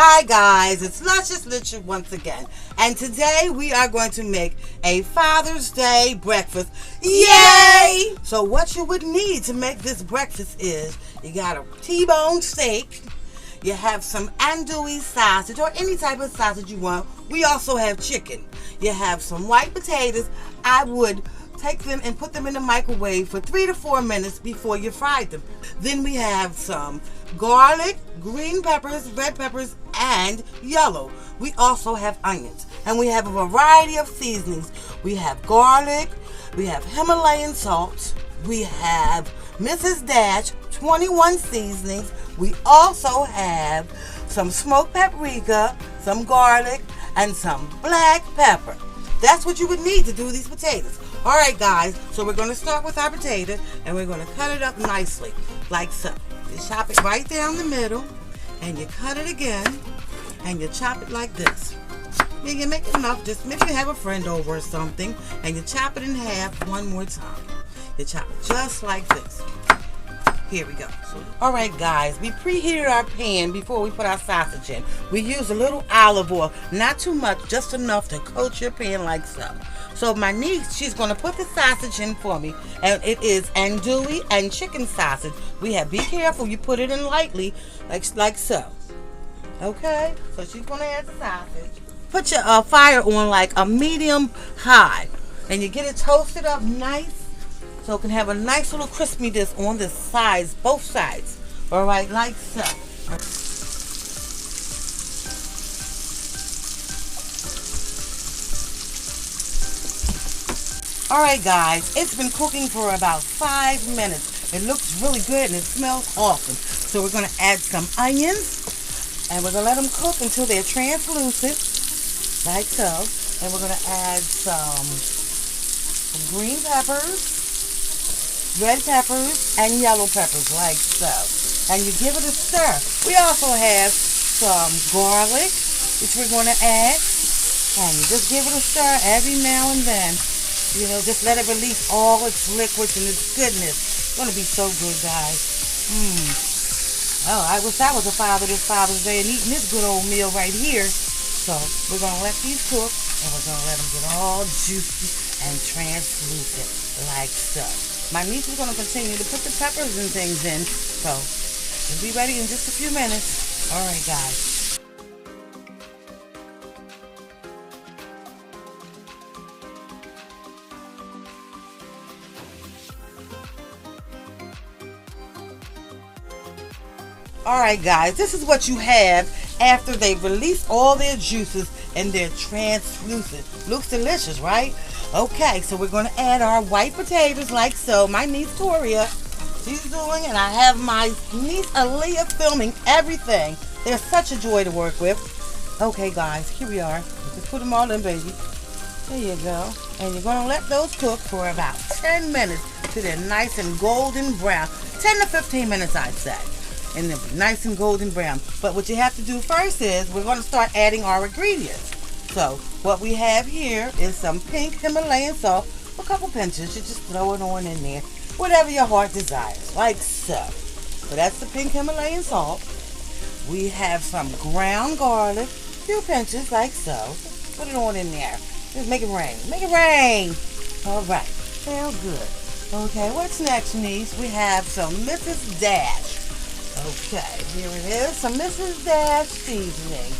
Hi guys, it's Luscious Richard once again, and today we are going to make a Father's Day breakfast. Yay! So what you would need to make this breakfast is, you got a T-bone steak, you have some andouille sausage or any type of sausage you want. We also have chicken. You have some white potatoes. I would take them and put them in the microwave for 3 to 4 minutes before you fry them. Then we have some garlic, green peppers, red peppers, and yellow. We also have onions, and we have a variety of seasonings. We have garlic, we have Himalayan salt, we have Mrs. Dash 21 seasonings. We also have some smoked paprika, some garlic, and some black pepper. That's what you would need to do these potatoes. Alright guys, so we're going to start with our potato, and we're going to cut it up nicely, like so. You chop it right down the middle, and you cut it again, and you chop it like this. Yeah, you make enough, just maybe you have a friend over or something, and you chop it in half one more time. You chop it just like this. Here we go. Alright guys, we preheated our pan before we put our sausage in. We use a little olive oil, not too much, just enough to coat your pan like so. So my niece, she's going to put the sausage in for me, and it is andouille and chicken sausage. Be careful, you put it in lightly, like so. Okay, so she's going to add the sausage. Put your fire on like a medium high, and you get it toasted up nice, so it can have a nice little crispiness on the sides, both sides. All right, like so. Alright guys, it's been cooking for about 5 minutes. It looks really good and it smells awesome. So we're going to add some onions, and we're going to let them cook until they're translucent, like so. And we're going to add some green peppers, red peppers, and yellow peppers, like so. And you give it a stir. We also have some garlic, which we're going to add. And you just give it a stir every now and then. You know, just let it release all its liquids and its goodness. It's going to be so good, guys. Oh, I wish I was a father this Father's Day and eating this good old meal right here. So, we're going to let these cook, and we're going to let them get all juicy and translucent, like so. My niece is going to continue to put the peppers and things in. So, we'll be ready in just a few minutes. All right, guys. Alright guys, this is what you have after they've released all their juices and they're translucent. Looks delicious, right? Okay, so we're going to add our white potatoes like so. My niece Toria, she's doing, and I have my niece Aaliyah filming everything. They're such a joy to work with. Okay guys, here we are. Just put them all in, baby. There you go. And you're going to let those cook for about 10 minutes till they're nice and golden brown. 10 to 15 minutes, I'd say. And they'll be nice and golden brown. But what you have to do first is we're going to start adding our ingredients. So what we have here is some pink Himalayan salt, a couple pinches. You just throw it on in there, whatever your heart desires, like so. So that's the pink Himalayan salt. We have some ground garlic, a few pinches, like so. Put it on in there. Just make it rain. Make it rain. All right. Feel good. Okay, what's next, niece? We have some Mrs. Dash. Okay, here it is, some Mrs. Dash seasoning.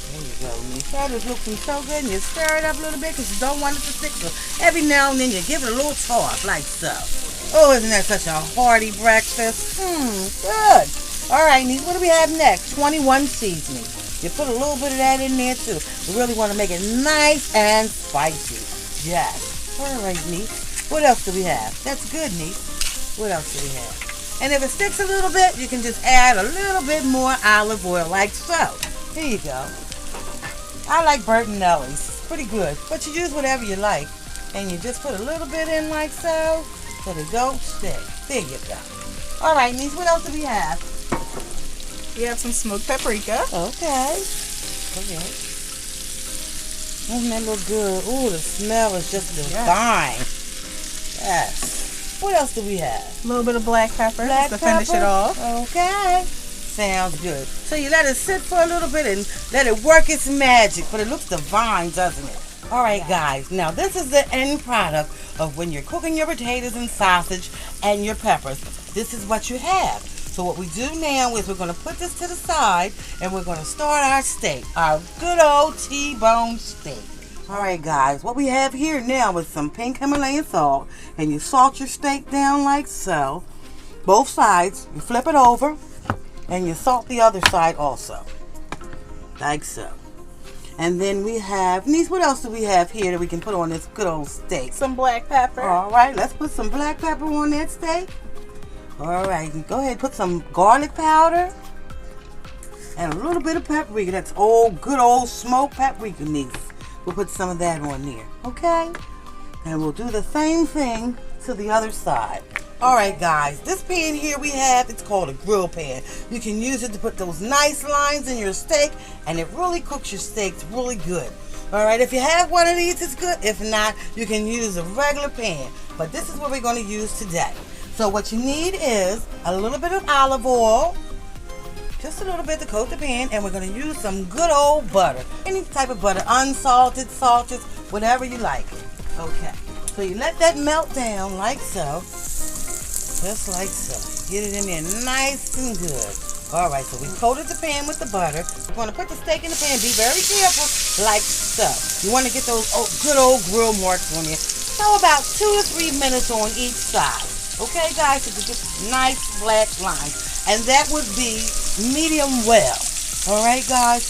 There you go, niece. That is looking so good, and you stir it up a little bit because you don't want it to stick. So every now and then you give it a little toss, like so. Oh, isn't that such a hearty breakfast? Good. All right, niece, what do we have next? 21 seasoning. You put a little bit of that in there too. We really want to make it nice and spicy. Yes. All right, niece. What else do we have? That's good, niece. What else do we have? And if it sticks a little bit, you can just add a little bit more olive oil, like so. Here you go. I like Bertinelli's. Pretty good. But you use whatever you like. And you just put a little bit in like so they don't stick. There you go. All right, niece, what else do we have? We have some smoked paprika. Okay. Okay. Doesn't that look good? Ooh, the smell is just divine. Yes. What else do we have? A little bit of black pepper to finish it off. Okay. Sounds good. So you let it sit for a little bit and let it work its magic. But it looks divine, doesn't it? Alright guys, now this is the end product of when you're cooking your potatoes and sausage and your peppers. This is what you have. So what we do now is we're going to put this to the side and we're going to start our steak. Our good old T-bone steak. Alright guys, what we have here now is some pink Himalayan salt. And you salt your steak down like so. Both sides. You flip it over. And you salt the other side also. Like so. And then we have, Niece, what else do we have here that we can put on this good old steak? Some black pepper. Alright, let's put some black pepper on that steak. Alright, go ahead, put some garlic powder. And a little bit of paprika. That's old, good old smoked paprika, Niece. We'll put some of that on there, okay? And we'll do the same thing to the other side. Alright guys, this pan here we have, it's called a grill pan. You can use it to put those nice lines in your steak, and it really cooks your steaks really good. Alright, if you have one of these, it's good. If not, you can use a regular pan. But this is what we're going to use today. So what you need is a little bit of olive oil, just a little bit to coat the pan, and we're going to use some good old butter. Any type of butter, unsalted, salted, whatever you like. Okay, so you let that melt down like so. Just like so. Get it in there nice and good. Alright, so we coated the pan with the butter. We're going to put the steak in the pan. Be very careful, like so. You want to get those good old grill marks on there. So about 2 to 3 minutes on each side. Okay, guys, so you get nice black lines. And that would be medium well. Alright, guys.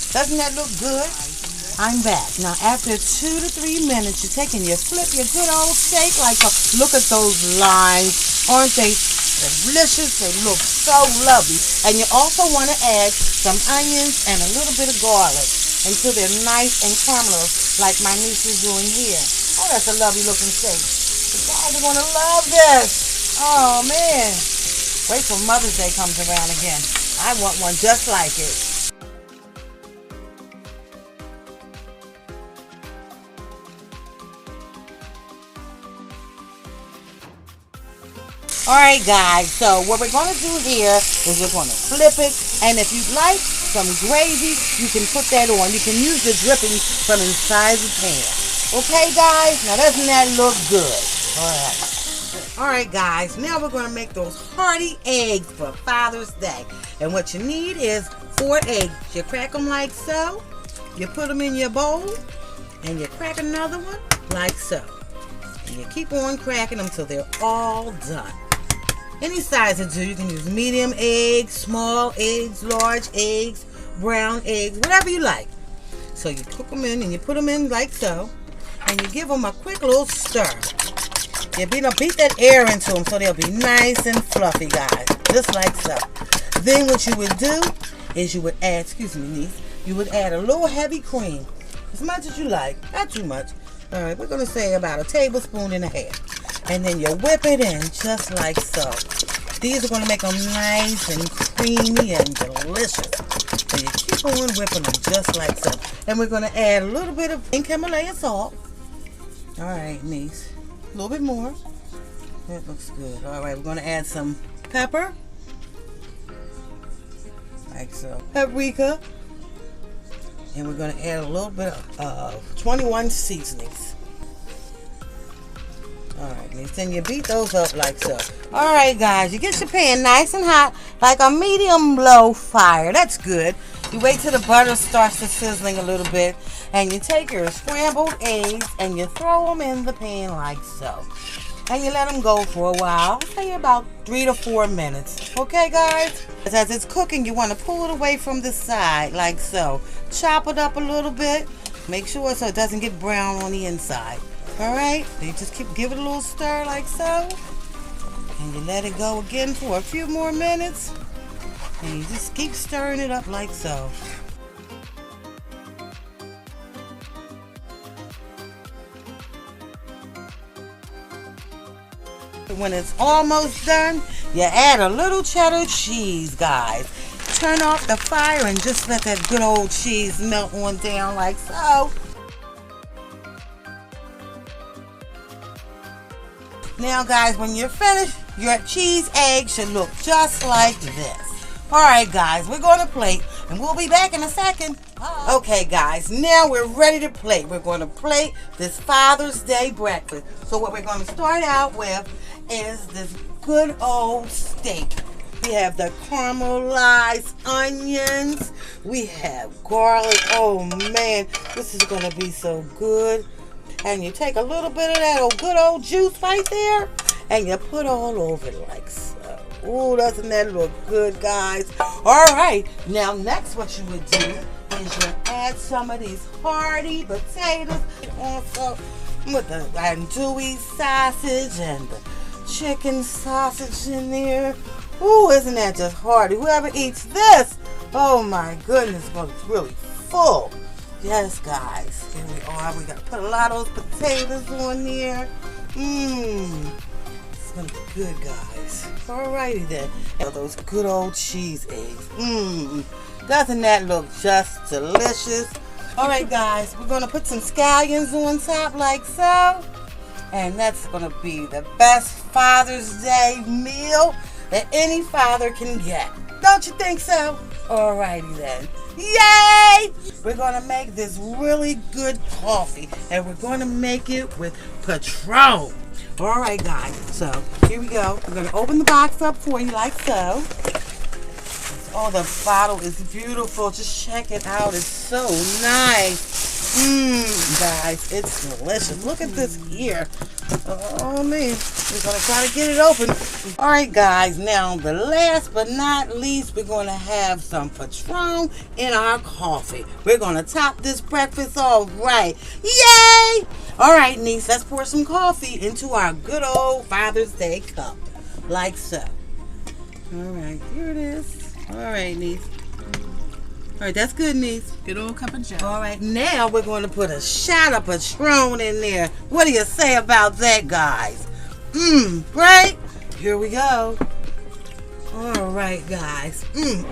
Doesn't that look good? I'm back. Now, after 2 to 3 minutes, you take and you flip your good old steak like so. Look at those lines. Aren't they delicious? They look so lovely. And you also want to add some onions and a little bit of garlic until they're nice and caramelized like my niece is doing here. Oh, that's a lovely looking steak. The guys are going to love this. Oh, man. Wait till Mother's Day comes around again. I want one just like it. Alright guys, so what we're going to do here is we're going to flip it, and if you'd like some gravy, you can put that on. You can use the dripping from inside the pan. Okay guys, now doesn't that look good? Alright guys, now we're going to make those hearty eggs for Father's Day. And what you need is 4 eggs. You crack them like so, you put them in your bowl, and you crack another one like so. And you keep on cracking them till they're all done. Any size will do. You can use medium eggs, small eggs, large eggs, brown eggs, whatever you like. So you cook them in and you put them in like so. And you give them a quick little stir. You beat that air into them so they'll be nice and fluffy, guys. Just like so. Then what you would do is you would add, excuse me, niece, you would add a little heavy cream. As much as you like. Not too much. Alright, we're going to say about 1.5 tablespoons. And then you whip it in just like so. These are going to make them nice and creamy and delicious. So you keep on whipping them just like so. And we're going to add a little bit of pink Himalayan salt. Alright, niece. A little bit more. That looks good. Alright, we're going to add some pepper. Like so. Paprika. And we're going to add a little bit of 21 seasonings. Alright, then you beat those up like so. Alright guys, you get your pan nice and hot, like a medium-low fire. That's good. You wait till the butter starts to sizzling a little bit, and you take your scrambled eggs and you throw them in the pan like so. And you let them go for a while, say about 3 to 4 minutes. Okay guys? As it's cooking, you want to pull it away from the side like so. Chop it up a little bit. Make sure so it doesn't get brown on the inside. Alright, you just give it a little stir like so, and you let it go again for a few more minutes, and you just keep stirring it up like so. When it's almost done, you add a little cheddar cheese, guys. Turn off the fire and just let that good old cheese melt on down like so. Now guys, when you're finished, your cheese egg should look just like this. All right, guys, we're going to plate, and we'll be back in a second. Okay, guys, now we're ready to plate. We're going to plate this Father's Day breakfast. So what we're going to start out with is this good old steak. We have the caramelized onions. We have garlic. Oh, man, this is going to be so good. And you take a little bit of that good old juice right there, and you put all over it like so. Ooh, doesn't that look good, guys? All right, now next what you would do is you add some of these hearty potatoes, also with the andouille sausage and the chicken sausage in there. Ooh, isn't that just hearty? Whoever eats this, oh my goodness, well, it's really full. Yes, guys, here we are. We got to put a lot of those potatoes on there. It's going to be good, guys. Alrighty then. And those good old cheese eggs. Doesn't that look just delicious? Alright, guys, we're going to put some scallions on top like so. And that's going to be the best Father's Day meal that any father can get. Don't you think so? Alrighty then. Yay! We're going to make this really good coffee, and we're going to make it with Patron. Alright, guys, so here we go. We're going to open the box up for you like so. Oh, the bottle is beautiful. Just check it out. It's so nice. Guys, it's delicious. Look at this here. Oh, man. We're going to try to get it open. All right, guys. Now, the last but not least, we're going to have some Patron in our coffee. We're going to top this breakfast all right. Yay! All right, niece, let's pour some coffee into our good old Father's Day cup. Like so. All right, here it is. All right, niece. All right, that's good, niece. Good old cup of joe. All right, now we're going to put a shot of Patron in there. What do you say about that, guys? Right? Here we go. All right, guys.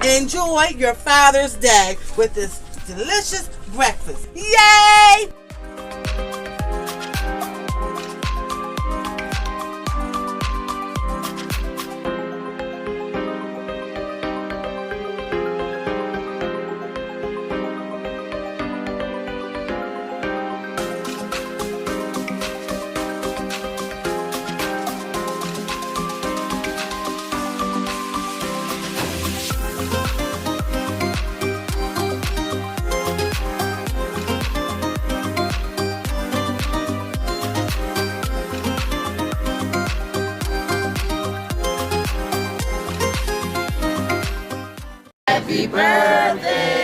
Enjoy your Father's Day with this delicious breakfast. Yay! Happy birthday